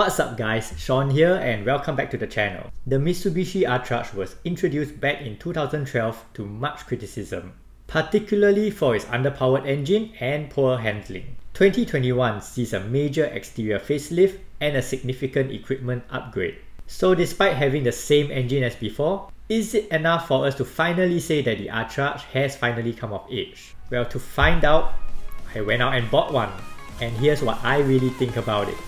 What's up guys, Sean here and welcome back to the channel. The Mitsubishi Attrage was introduced back in 2012 to much criticism, particularly for its underpowered engine and poor handling. 2021 sees a major exterior facelift and a significant equipment upgrade. So despite having the same engine as before, is it enough for us to finally say that the Attrage has finally come of age? Well, to find out, I went out and bought one, and here's what I really think about it.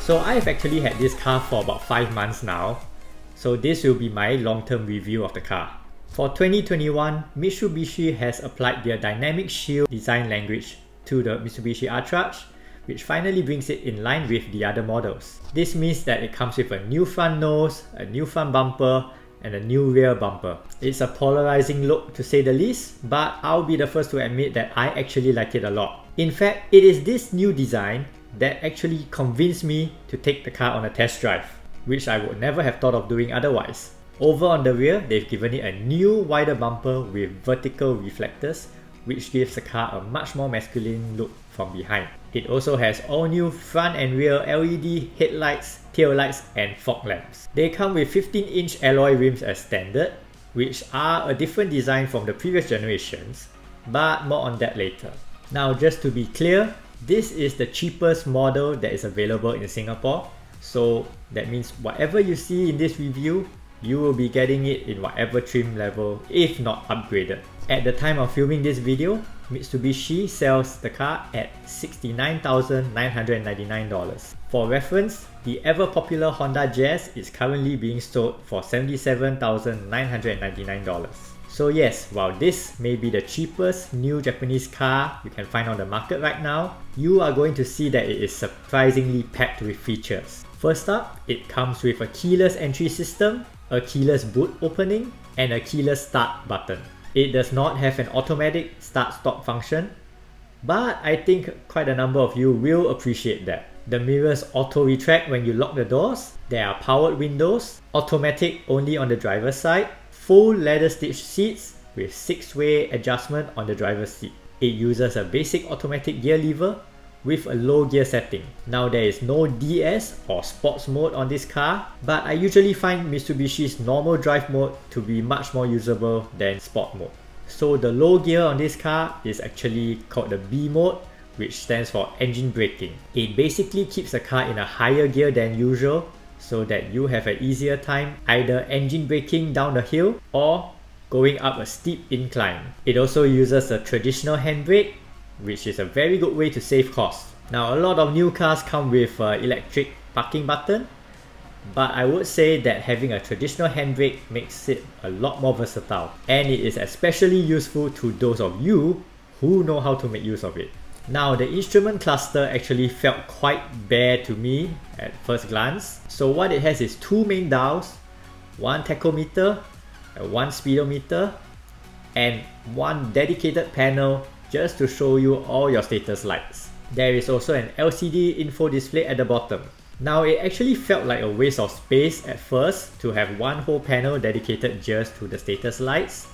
So I've actually had this car for about 5 months now, so this will be my long-term review of the car. For 2021, Mitsubishi has applied their dynamic shield design language to the Mitsubishi Attrage, which finally brings it in line with the other models. This means that it comes with a new front nose, a new front bumper, and a new rear bumper. It's a polarizing look to say the least, but I'll be the first to admit that I actually like it a lot. In fact, it is this new design that actually convinced me to take the car on a test drive, which I would never have thought of doing otherwise. Over on the rear, they've given it a new wider bumper with vertical reflectors, which gives the car a much more masculine look from behind. It also has all new front and rear LED headlights, tail lights and fog lamps. They come with 15-inch alloy rims as standard, which are a different design from the previous generations, but more on that later. Now just to be clear, this is the cheapest model that is available in Singapore, so that means whatever you see in this review, you will be getting it in whatever trim level, if not upgraded. At the time of filming this video, Mitsubishi sells the car at $69,999. For reference, the ever popular Honda Jazz is currently being sold for $77,999. So yes, while this may be the cheapest new Japanese car you can find on the market right now, you are going to see that it is surprisingly packed with features. First up, it comes with a keyless entry system, a keyless boot opening, and a keyless start button. It does not have an automatic start-stop function, but I think quite a number of you will appreciate that. The mirrors auto-retract when you lock the doors, there are powered windows, automatic only on the driver's side, full leather stitched seats with 6-way adjustment on the driver's seat. It uses a basic automatic gear lever with a low gear setting. Now there is no DS or sports mode on this car, but I usually find Mitsubishi's normal drive mode to be much more usable than sport mode. So the low gear on this car is actually called the B mode, which stands for engine braking. It basically keeps the car in a higher gear than usual so that you have an easier time either engine braking down the hill or going up a steep incline. It also uses a traditional handbrake, which is a very good way to save costs. Now a lot of new cars come with an electric parking button, but I would say that having a traditional handbrake makes it a lot more versatile, and it is especially useful to those of you who know how to make use of it. Now the instrument cluster actually felt quite bare to me at first glance. So what it has is 2 main dials, 1 tachometer, 1 speedometer, and 1 dedicated panel just to show you all your status lights. There is also an LCD info display at the bottom. Now it actually felt like a waste of space at first to have one whole panel dedicated just to the status lights,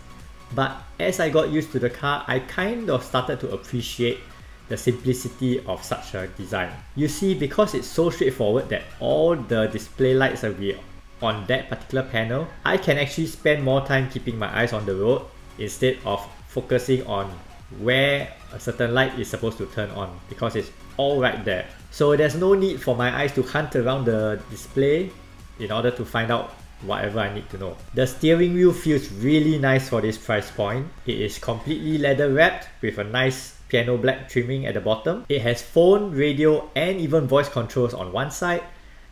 but as I got used to the car, I kind of started to appreciate the simplicity of such a design. You see, because it's so straightforward that all the display lights will be on that particular panel, I can actually spend more time keeping my eyes on the road instead of focusing on where a certain light is supposed to turn on, because it's all right there. So there's no need for my eyes to hunt around the display in order to find out whatever I need to know. The steering wheel feels really nice for this price point. It is completely leather wrapped with a nice piano black trimming at the bottom. It has phone, radio and even voice controls on one side,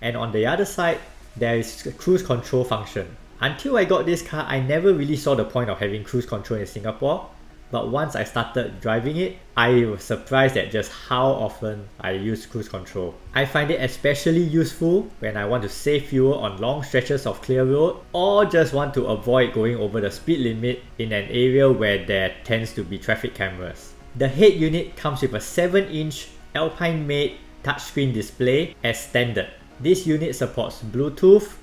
and on the other side there is a cruise control function. Until I got this car, I never really saw the point of having cruise control in Singapore, but once I started driving it, I was surprised at just how often I use cruise control. I find it especially useful when I want to save fuel on long stretches of clear road, or just want to avoid going over the speed limit in an area where there tends to be traffic cameras. The head unit comes with a 7-inch Alpine-made touchscreen display as standard. This unit supports Bluetooth,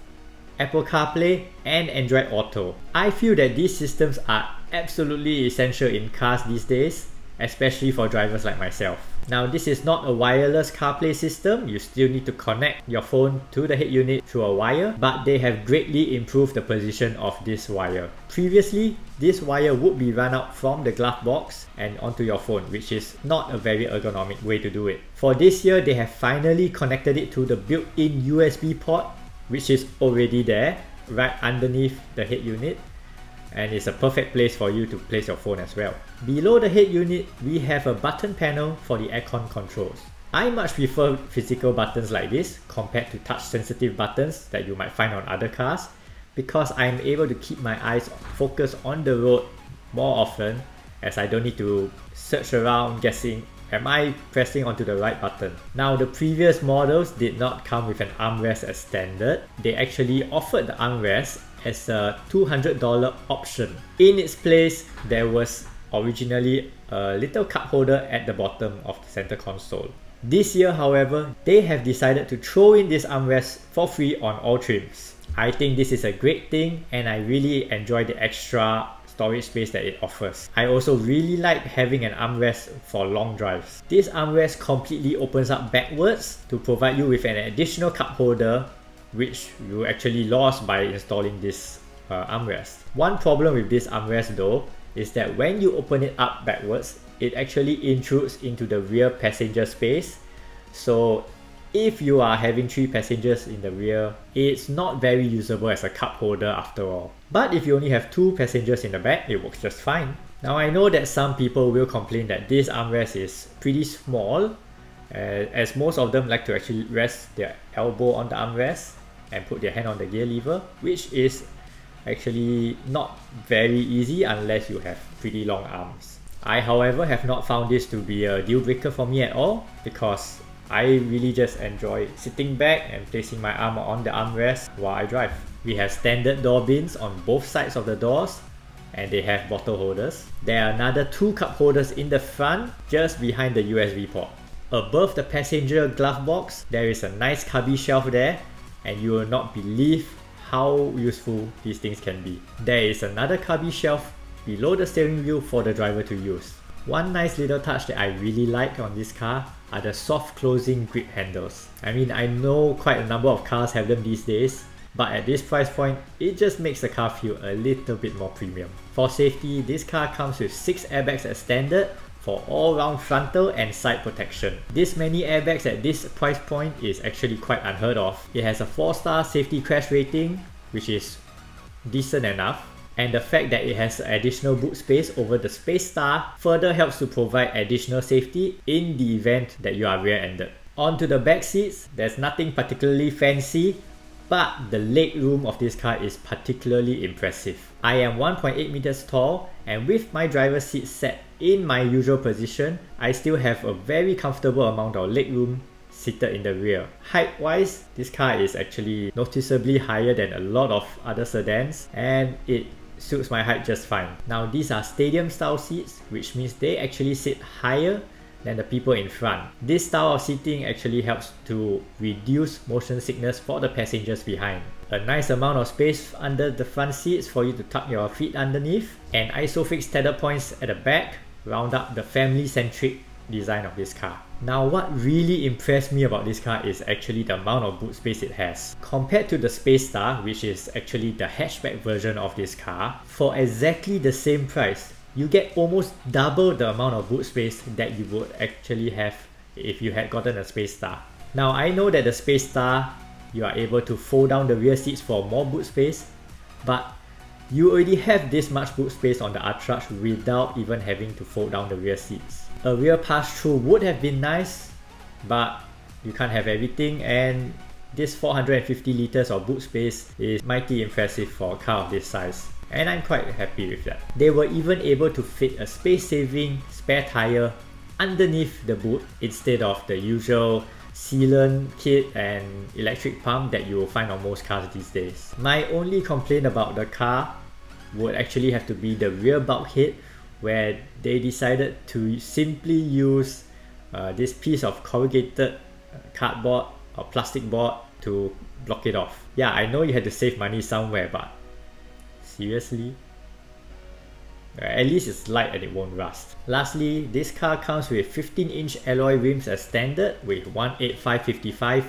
Apple CarPlay and Android Auto. I feel that these systems are absolutely essential in cars these days, especially for drivers like myself. Now this is not a wireless CarPlay system, you still need to connect your phone to the head unit through a wire, but they have greatly improved the position of this wire. Previously, this wire would be run out from the glove box and onto your phone, which is not a very ergonomic way to do it. For this year, they have finally connected it to the built-in USB port, which is already there, right underneath the head unit, and it's a perfect place for you to place your phone as well. Below the head unit, we have a button panel for the aircon controls. I much prefer physical buttons like this compared to touch sensitive buttons that you might find on other cars, because I'm able to keep my eyes focused on the road more often, as I don't need to search around guessing, am I pressing onto the right button? Now the previous models did not come with an armrest as standard. They actually offered the armrest as a $200 option. In its place, there was originally a little cup holder at the bottom of the center console. This year, however, they have decided to throw in this armrest for free on all trims. I think this is a great thing, and I really enjoy the extra storage space that it offers. I also really like having an armrest for long drives. This armrest completely opens up backwards to provide you with an additional cup holder, which you actually lost by installing this armrest. One problem with this armrest though is that when you open it up backwards, it actually intrudes into the rear passenger space. So if you are having 3 passengers in the rear, it's not very usable as a cup holder after all. But if you only have 2 passengers in the back, it works just fine. Now I know that some people will complain that this armrest is pretty small, as most of them like to actually rest their elbow on the armrest and put their hand on the gear lever, which is actually not very easy unless you have pretty long arms. I, however, have not found this to be a deal breaker for me at all, because I really just enjoy sitting back and placing my arm on the armrest while I drive. We have standard door bins on both sides of the doors, and they have bottle holders. There are another 2 cup holders in the front, just behind the USB port. Above the passenger glove box, there is a nice cubby shelf there, and you will not believe how useful these things can be. There is another cubby shelf below the steering wheel for the driver to use. One nice little touch that I really like on this car are the soft closing grip handles. I mean, I know quite a number of cars have them these days, but at this price point, it just makes the car feel a little bit more premium. For safety, this car comes with 6 airbags as standard for all-round frontal and side protection. This many airbags at this price point is actually quite unheard of. It has a 4-star safety crash rating, which is decent enough, and the fact that it has additional boot space over the Space Star further helps to provide additional safety in the event that you are rear-ended. Onto the back seats, there's nothing particularly fancy, but the leg room of this car is particularly impressive. I am 1.8 meters tall, and with my driver's seat set in my usual position, I still have a very comfortable amount of leg room seated in the rear. Height-wise, this car is actually noticeably higher than a lot of other sedans, and it suits my height just fine. Now these are stadium style seats, which means they actually sit higher than the people in front. This style of seating actually helps to reduce motion sickness for the passengers behind. A nice amount of space under the front seats for you to tuck your feet underneath, and ISOFIX tether points at the back round up the family-centric design of this car. Now what really impressed me about this car is actually the amount of boot space it has. Compared to the Space Star, which is actually the hatchback version of this car, for exactly the same price, you get almost double the amount of boot space that you would actually have if you had gotten a Space Star. Now I know that the Space Star, you are able to fold down the rear seats for more boot space, but you already have this much boot space on the Attrage without even having to fold down the rear seats. A rear pass-through would have been nice, but you can't have everything, and this 450 liters of boot space is mighty impressive for a car of this size, and I'm quite happy with that. They were even able to fit a space-saving spare tire underneath the boot instead of the usual sealant kit and electric pump that you will find on most cars these days. My only complaint about the car would actually have to be the rear bulkhead, where they decided to simply use this piece of corrugated cardboard or plastic board to block it off. Yeah, I know you had to save money somewhere, but seriously? At least it's light and it won't rust. Lastly, this car comes with 15-inch alloy rims as standard with 185/55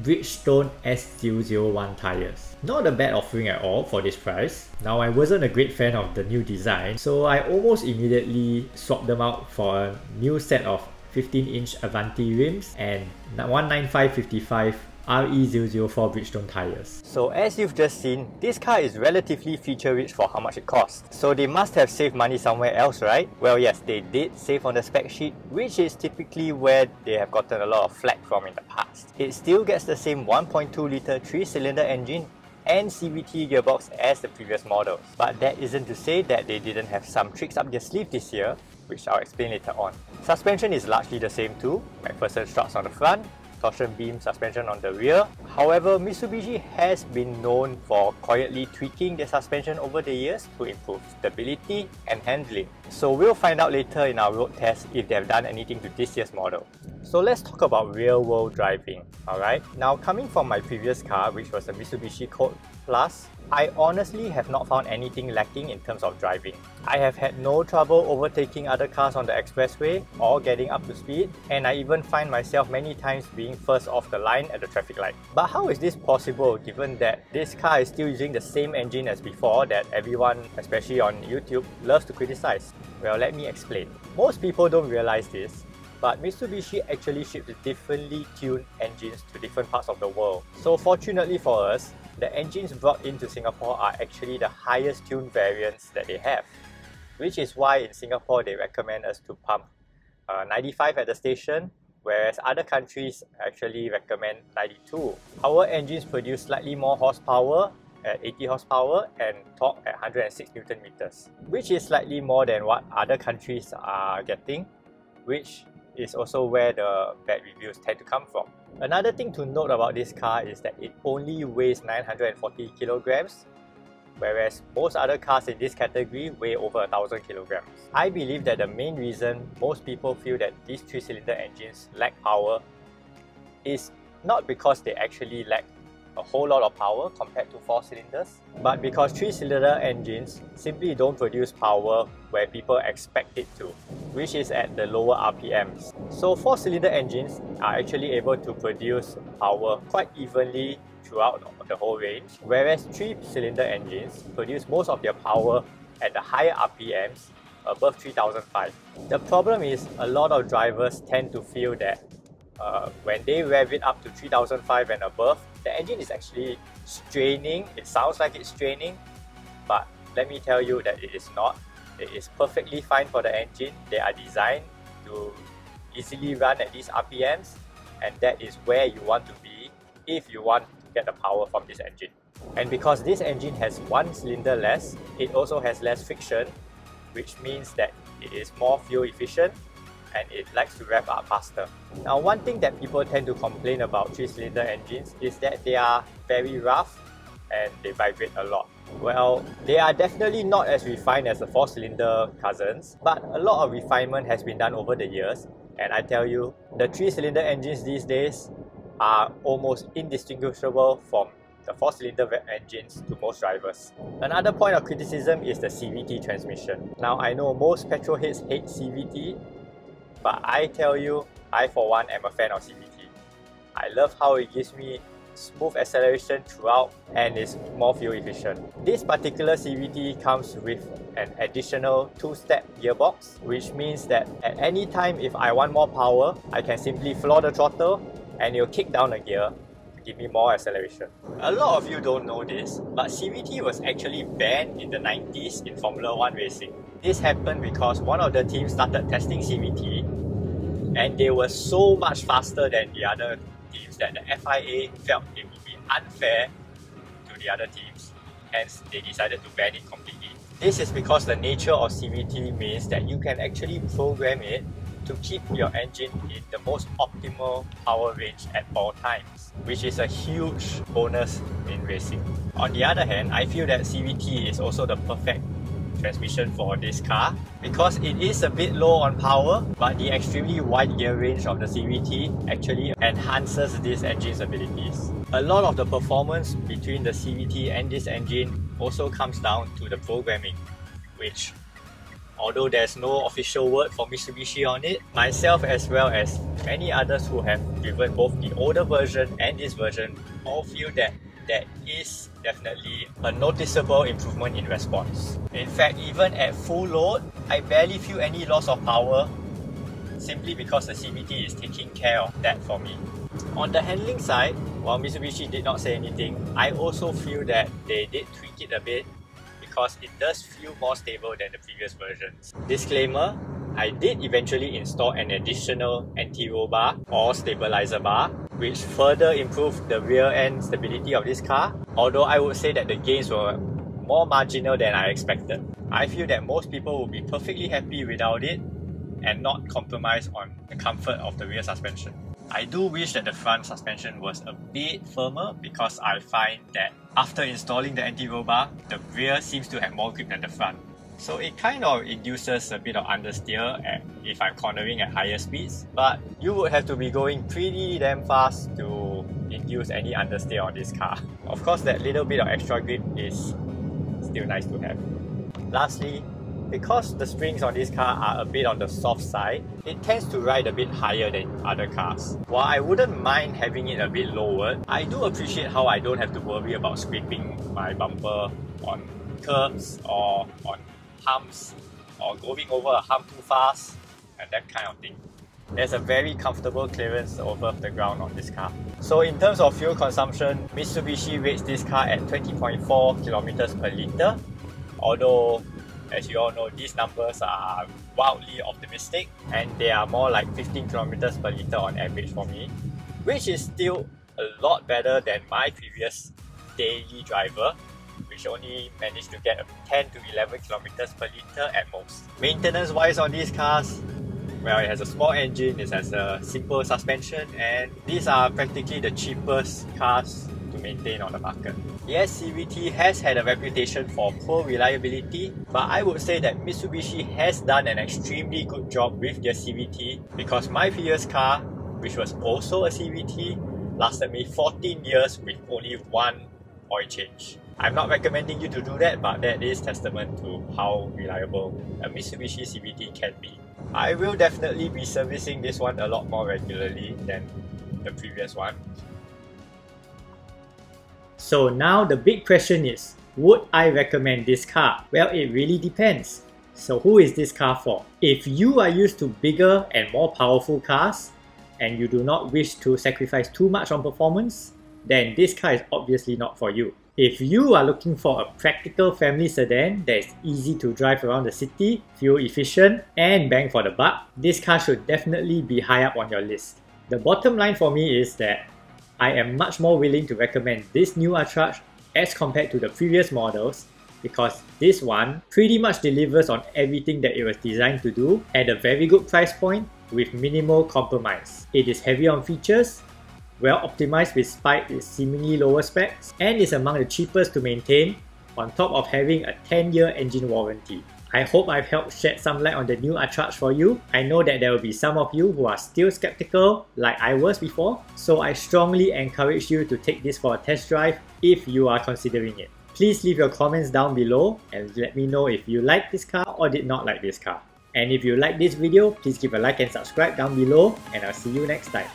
Bridgestone S001 tires. Not a bad offering at all for this price. Now, I wasn't a great fan of the new design, so I almost immediately swapped them out for a new set of 15-inch Avanti rims and 195/55 RE004 Bridgestone tires. So as you've just seen, this car is relatively feature-rich for how much it costs. So they must have saved money somewhere else, right? Well, yes, they did save on the spec sheet, which is typically where they have gotten a lot of flack from in the past. It still gets the same 1.2-litre 3-cylinder engine and Cvt gearbox as the previous models. But that isn't to say that they didn't have some tricks up their sleeve this year, which I'll explain later on. Suspension is largely the same too, McPherson struts on the front, torsion beam suspension on the rear. However, Mitsubishi has been known for quietly tweaking their suspension over the years to improve stability and handling. So we'll find out later in our road test if they have done anything to this year's model. So let's talk about real-world driving, alright? Now, coming from my previous car, which was a Mitsubishi Colt Plus, I honestly have not found anything lacking in terms of driving. I have had no trouble overtaking other cars on the expressway or getting up to speed, and I even find myself many times being first off the line at the traffic light. But how is this possible given that this car is still using the same engine as before that everyone, especially on YouTube, loves to criticize? Well, let me explain. Most people don't realize this, but Mitsubishi actually ships differently tuned engines to different parts of the world. So fortunately for us, the engines brought into Singapore are actually the highest tuned variants that they have, which is why in Singapore they recommend us to pump 95 at the station, whereas other countries actually recommend 92. Our engines produce slightly more horsepower at 80 horsepower and torque at 106 Newton meters, which is slightly more than what other countries are getting, which is also where the bad reviews tend to come from. Another thing to note about this car is that it only weighs 940 kilograms, whereas most other cars in this category weigh over 1000 kilograms. I believe that the main reason most people feel that these 3-cylinder engines lack power is not because they actually lack a whole lot of power compared to 4 cylinders, but because 3-cylinder engines simply don't produce power where people expect it to, which is at the lower RPMs. So 4-cylinder engines are actually able to produce power quite evenly throughout the whole range, whereas 3-cylinder engines produce most of their power at the higher RPMs above 3005. The problem is a lot of drivers tend to feel that when they rev it up to 3005 and above, the engine is actually straining. It sounds like it's straining, but let me tell you that it is not. It is perfectly fine for the engine. They are designed to easily run at these RPMs, and that is where you want to be if you want to get the power from this engine. And because this engine has 1 cylinder less, it also has less friction, which means that it is more fuel efficient and it likes to rev up faster. Now, one thing that people tend to complain about 3-cylinder engines is that they are very rough and they vibrate a lot. Well, they are definitely not as refined as the 4-cylinder cousins, but a lot of refinement has been done over the years, and I tell you, the 3-cylinder engines these days are almost indistinguishable from the 4-cylinder engines to most drivers. Another point of criticism is the Cvt transmission. Now, I know most petrol heads hate Cvt, but I tell you, I for one am a fan of Cvt. I love how it gives me smooth acceleration throughout and is more fuel efficient. This particular Cvt comes with an additional 2-step gearbox, which means that at any time if I want more power, I can simply floor the throttle and it will kick down a gear to give me more acceleration. A lot of you don't know this, but Cvt was actually banned in the 90s in Formula 1 racing. This happened because one of the teams started testing Cvt and they were so much faster than the other teams that the FIA felt it would be unfair to the other teams, hence they decided to ban it completely. This is because the nature of Cvt means that you can actually program it to keep your engine in the most optimal power range at all times, which is a huge bonus in racing. On the other hand, I feel that Cvt is also the perfect transmission for this car because it is a bit low on power, but the extremely wide gear range of the Cvt actually enhances this engine's abilities. A lot of the performance between the Cvt and this engine also comes down to the programming, which Although there's no official word for Mitsubishi on it, myself as well as many others who have driven both the older version and this version all feel that there is definitely a noticeable improvement in response. In fact, even at full load, I barely feel any loss of power simply because the Cvt is taking care of that for me. On the handling side, while Mitsubishi did not say anything, I also feel that they did tweak it a bit because it does feel more stable than the previous versions. Disclaimer, I did eventually install an additional anti-roll bar or stabilizer bar, which further improved the rear end stability of this car, although I would say that the gains were more marginal than I expected. I feel that most people will be perfectly happy without it and not compromise on the comfort of the rear suspension. I do wish that the front suspension was a bit firmer because I find that after installing the anti-roll bar, the rear seems to have more grip than the front. So it kind of induces a bit of understeer if I'm cornering at higher speeds, but you would have to be going pretty damn fast to induce any understeer on this car. Of course, that little bit of extra grip is still nice to have. Lastly, because the springs on this car are a bit on the soft side, it tends to ride a bit higher than other cars. While I wouldn't mind having it a bit lowered, I do appreciate how I don't have to worry about scraping my bumper on curbs or on humps or going over a hump too fast and that kind of thing. There's a very comfortable clearance above the ground on this car. So in terms of fuel consumption, Mitsubishi rates this car at 20.4 kilometers per litre, although as you all know, these numbers are wildly optimistic and they are more like 15 kilometers per litre on average for me, which is still a lot better than my previous daily driver, which only managed to get 10 to 11 kilometers per litre at most. Maintenance wise on these cars, well, it has a small engine, it has a simple suspension, and these are practically the cheapest cars to maintain on the market. Yes, Cvt has had a reputation for poor reliability, but I would say that Mitsubishi has done an extremely good job with their Cvt because my previous car, which was also a Cvt, lasted me 14 years with only one oil change. I'm not recommending you to do that, but that is testament to how reliable a Mitsubishi Cvt can be. I will definitely be servicing this one a lot more regularly than the previous one. So now the big question is, would I recommend this car? Well, it really depends. So who is this car for? If you are used to bigger and more powerful cars, and you do not wish to sacrifice too much on performance, then this car is obviously not for you. If you are looking for a practical family sedan that is easy to drive around the city, fuel efficient, and bang for the buck, this car should definitely be high up on your list. The bottom line for me is that I am much more willing to recommend this new Attrage as compared to the previous models because this one pretty much delivers on everything that it was designed to do at a very good price point with minimal compromise. It is heavy on features, well optimized despite its seemingly lower specs, and is among the cheapest to maintain on top of having a 10-year engine warranty. I hope I've helped shed some light on the new Attrage for you. I know that there will be some of you who are still skeptical like I was before, so I strongly encourage you to take this for a test drive if you are considering it. Please leave your comments down below and let me know if you like this car or did not like this car. And if you like this video, please give a like and subscribe down below, and I'll see you next time.